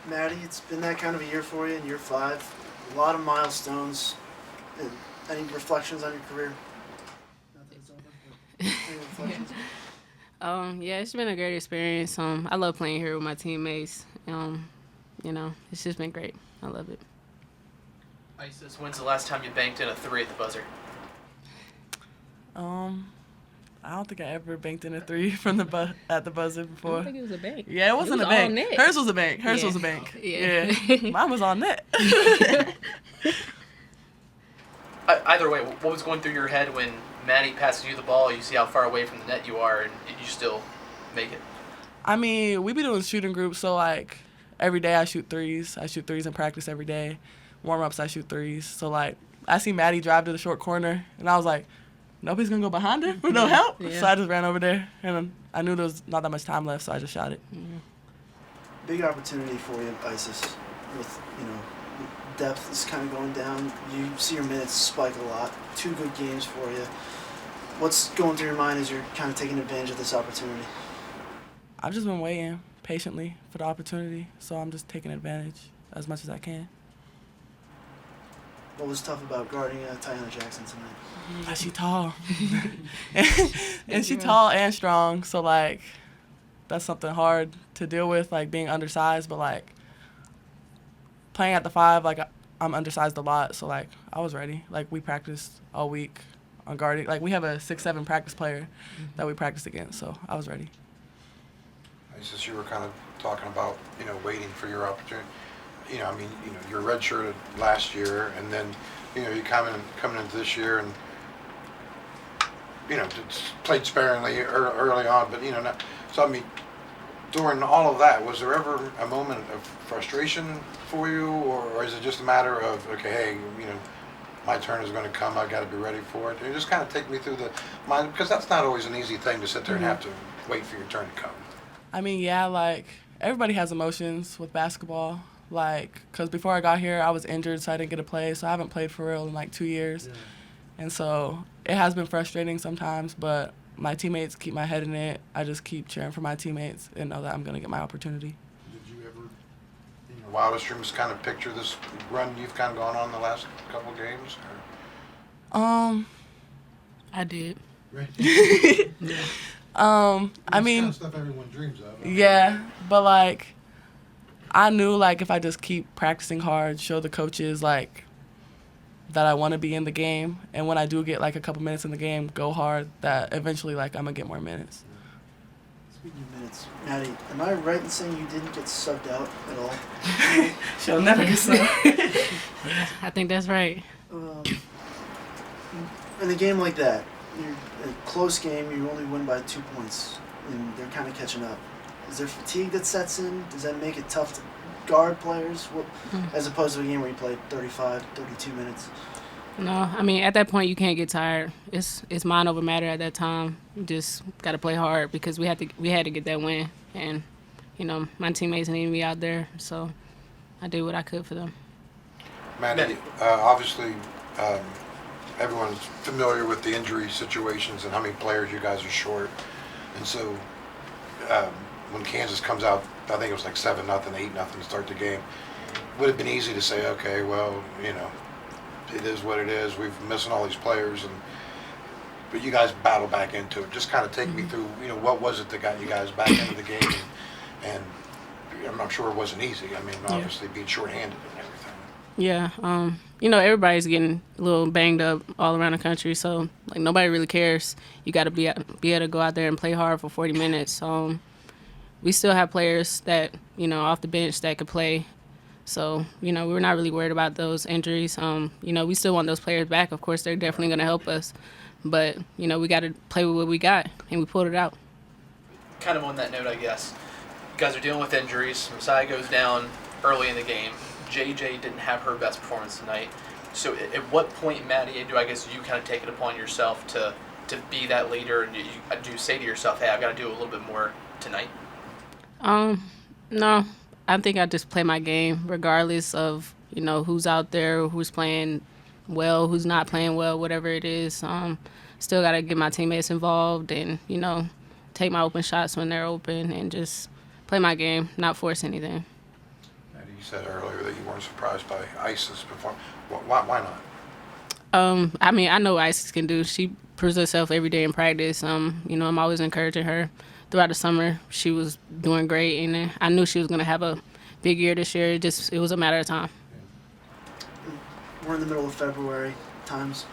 Maddie, it's been that kind of a year for you in year 5. A lot of milestones. Any reflections on your career? Not that it's over, but any reflections? Yeah, it's been a great experience. I love playing here with my teammates. It's just been great. I love it. Isis, when's the last time you banked in a 3 at the buzzer? I don't think I ever banked in a 3 from at the buzzer before. I don't think it was a bank. Yeah, it wasn't was a bank. all net. Hers was a bank. Hers Yeah. was a bank. Yeah. Mine was on net. Either way, what was going through your head when Maddie passes you the ball, you see how far away from the net you are, and you still make it? I mean, we be doing shooting groups, so, like, every day I shoot 3s. I shoot 3s in practice every day. Warm-ups, I shoot 3s. So, like, I see Maddie drive to the short corner, and I was like, nobody's going to go behind her for no help? Yeah. So I just ran over there, and I knew there was not that much time left, so I just shot it. Big opportunity for you, Isis, with, depth is kind of going down. You see your minutes spike a lot. 2 good games for you. What's going through your mind as you're kind of taking advantage of this opportunity? I've just been waiting patiently for the opportunity, so I'm just taking advantage as much as I can. What was tough about guarding Tiana Jackson tonight? She tall. and she tall and strong, so, like, that's something hard to deal with, like, being undersized, but, like, playing at the 5, like, I'm undersized a lot, so, like, I was ready. Like, we practiced all week on guarding. Like, we have a 6'7" practice player that we practiced against, so I was ready. Since you were kind of talking about, waiting for your opportunity, you're redshirted last year, and then, you're coming into this year and, played sparingly early on, but, not, so, I mean, during all of that, was there ever a moment of frustration for you, or is it just a matter of, okay, hey, my turn is going to come, I've got to be ready for it? And just kind of take me through the mind, because that's not always an easy thing to sit there and have to wait for your turn to come. I mean, yeah, like, everybody has emotions with basketball. Like, because before I got here, I was injured, so I didn't get to play. So I haven't played for real in, like, 2 years. Yeah. And so it has been frustrating sometimes, but my teammates keep my head in it. I just keep cheering for my teammates and know that I'm going to get my opportunity. Did you ever, in your wildest dreams, kind of picture this run you've kind of gone on the last couple of games? Or? I did. Right. Yeah. I mean, kind of stuff everyone dreams of. Yeah, but, like, I knew, like, if I just keep practicing hard, show the coaches, like, that I want to be in the game, and when I do get, like, a couple minutes in the game, go hard, that eventually, like, I'm going to get more minutes. Speaking of minutes, Maddie, am I right in saying you didn't get subbed out at all? She'll never get subbed. I think that's right. In a game like that, you're in a close game, you only win by 2 points, and they're kind of catching up. Is there fatigue that sets in? Does that make it tough to guard players, as opposed to a game where you played 35, 32 minutes? No, I mean, at that point, you can't get tired. It's mind over matter at that time. You just got to play hard because we had to get that win. And, my teammates needed me out there, so I did what I could for them. Maddie, obviously, everyone's familiar with the injury situations and how many players you guys are short. And so when Kansas comes out, I think it was like 7-0, 8-0 to start the game, would have been easy to say, okay, well, it is what it is. We've missing all these players, but you guys battle back into it. Just kind of take me through, what was it that got you guys back into the game? And I'm sure it wasn't easy. I mean, obviously being shorthanded and everything. Yeah, everybody's getting a little banged up all around the country, so like nobody really cares. You got to be able to go out there and play hard for 40 minutes. We still have players that off the bench that could play, so we're not really worried about those injuries. We still want those players back. Of course, they're definitely going to help us, but we got to play with what we got, and we pulled it out. Kind of on that note, I guess, you guys are dealing with injuries. Messiah goes down early in the game. JJ didn't have her best performance tonight. So at what point, Maddie, do I guess you kind of take it upon yourself to be that leader, and do you say to yourself, hey, I've got to do a little bit more tonight? No. I think I just play my game regardless of, who's out there, who's playing well, who's not playing well, whatever it is. Still got to get my teammates involved and, take my open shots when they're open and just play my game, not force anything. said earlier that you weren't surprised by Isis performance. Why not? I mean, I know what Isis can do. She proves herself every day in practice. You know, I'm always encouraging her. Throughout the summer, she was doing great, and I knew she was going to have a big year this year. It was a matter of time. We're in the middle of February. Time's,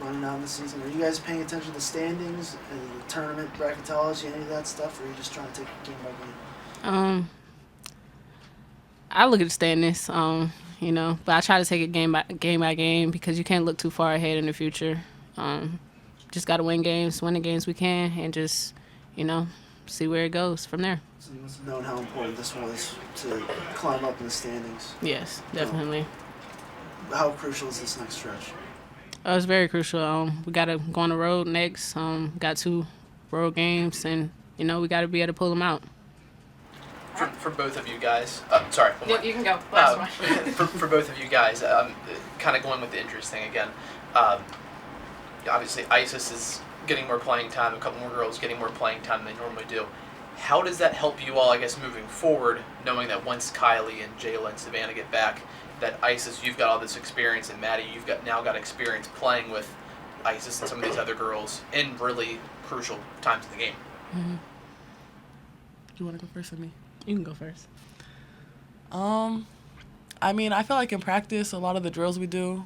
running out in the season. Are you guys paying attention to the standings and the tournament bracketology, any of that stuff, or are you just trying to take it game by game? I look at the standings, but I try to take it game by game because you can't look too far ahead in the future. Just got to win the games we can, and just, see where it goes from there. So you must have known how important this was to climb up in the standings. Yes, definitely. How crucial is this next stretch? It's very crucial. We got to go on the road next. Got 2 road games, and, we got to be able to pull them out. For both of you guys, sorry. You can go. Last one. for both of you guys, kind of going with the injuries thing again. Obviously, Isis is getting more playing time. A couple more girls getting more playing time than they normally do. How does that help you all, I guess, moving forward, knowing that once Kylie and Jayla and Savannah get back, that Isis, you've got all this experience, and Maddie, you've now got experience playing with Isis and some of these other girls in really crucial times of the game? Mm-hmm. Do you want to go first or me? You can go first. I mean, I feel like in practice, a lot of the drills we do,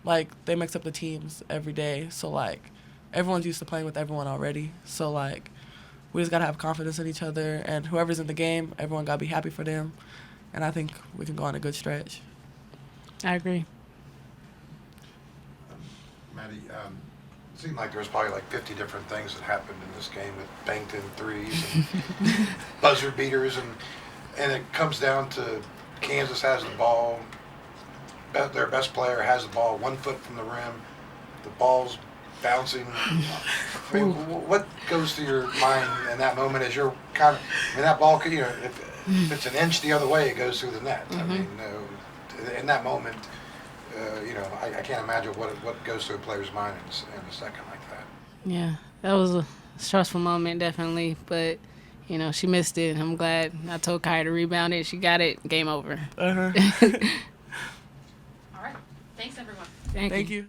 like, they mix up the teams every day. So, like, everyone's used to playing with everyone already. So, like, we just got to have confidence in each other. And whoever's in the game, everyone got to be happy for them. And I think we can go on a good stretch. I agree. Maddie, it seemed like there was probably like 50 different things that happened in this game with banked in threes and buzzer beaters, and it comes down to Kansas has the ball, their best player has the ball 1 foot from the rim, the ball's bouncing. I mean, what goes through your mind in that moment as you're that ball could, if it's an inch the other way, it goes through the net. Mm-hmm. I mean, in that moment, I can't imagine what goes through a player's mind in a second like that. Yeah, that was a stressful moment, definitely. But, she missed it. I'm glad I told Kaya to rebound it. She got it. Game over. Uh-huh. All right. Thanks, everyone. Thank you. you.